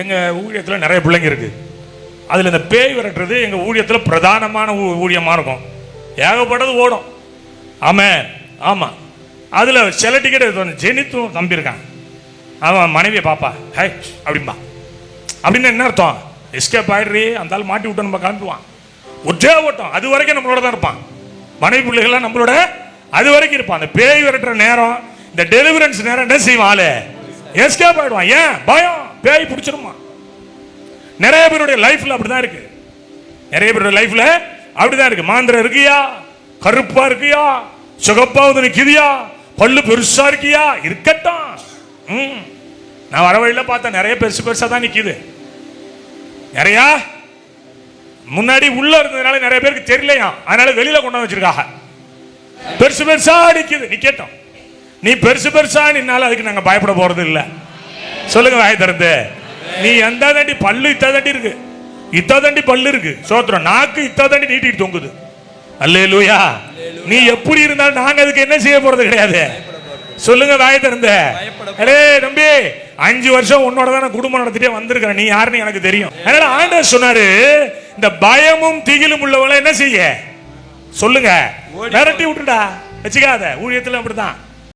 எங்கள் ஊழியத்தில் நிறைய பிள்ளைங்க இருக்குது. அதில் இந்த பேய் விரட்டுறது எங்கள் ஊழியத்தில் பிரதானமான ஊழியமாக இருக்கும். ஏகப்பட்டது ஓடும். ஆமாம். அதில் சில டிக்கெட் ஜெனித்தும் தம்பி இருக்கான். அவன் மனைவியை பாப்பா ஹை அப்படின்பா. அப்படின்னு என்ன அர்த்தம்? எஸ்கேப் ஆயிடுறி, அந்த ஆள் மாட்டி விட்டு நம்ம கிளம்புவான். ஒற்றே ஓட்டம். அது வரைக்கும் நம்மளோட தான் இருப்பான். மனைவி பிள்ளைகள்லாம் நம்மளோட அது வரைக்கும் இருப்பான். அந்த பேய் விரட்டுற நேரம், இந்த டெலிவரன்ஸ் நேரம் என்ன செய்வான்? ஆளு எஸ்கேப் ஆயிடுவான். ஏன்? பயம். பேய் பிடிச்சிருமா. நிறைய பேருடைய லைஃப்ல அப்படிதான் இருக்கு. நிறைய பேருடைய லைஃப்ல அப்படிதான் இருக்கு. மாந்திரம் இருக்கியா, கருப்பா இருக்கியா, சிகப்பா வந்து நிக்கிறியா, பல்லு பெருசா இருக்கியா, இருக்கட்டும். நான் வர வழியில பார்த்தேன், நிறைய பெருசு பெருசா தான் நிக்குது. நிறைய முன்னாடி உள்ள இருந்ததுனால நிறைய பேருக்கு தெரியலையா, அதனால வெளியில கொண்டு வச்சிருக்காங்க. பெருசு பெருசா நிக்குது. நிக்கட்டும். நீ பெருசு பெருசா நின்னால அதுக்கு நாங்க பயப்பட போறது இல்ல. சொல்லுங்க வாய் திறந்து. நீ எந்த தாண்டி பல்லு இத்தாண்டி இருக்கு, இத்தாண்டி பல்லு இருக்கு. சோத்திரம். நாக்கு இத்தாண்டி நீட்டிட்டு தொங்குது. அல்லேலூயா. நீ எப்படி இருந்தாலும் நாங்க அதுக்கு என்ன செய்ய போறது கிடையாது. சொல்லுங்க வாய் திறந்து. அடே தம்பி, 5 வருஷம் உன்னோட தான் குடும்பம் நடத்திட்டே வந்திருக்கிறேன். நீ யாருன்னு எனக்கு தெரியும். அதனால ஆண்டவர் சொன்னாரு, இந்த பயமும் திகிலும் உள்ளவங்களை என்ன செய்ய சொல்லுங்க, விரட்டி விட்டுடா, வச்சுக்காத. ஊழியத்துல அப்படிதான்.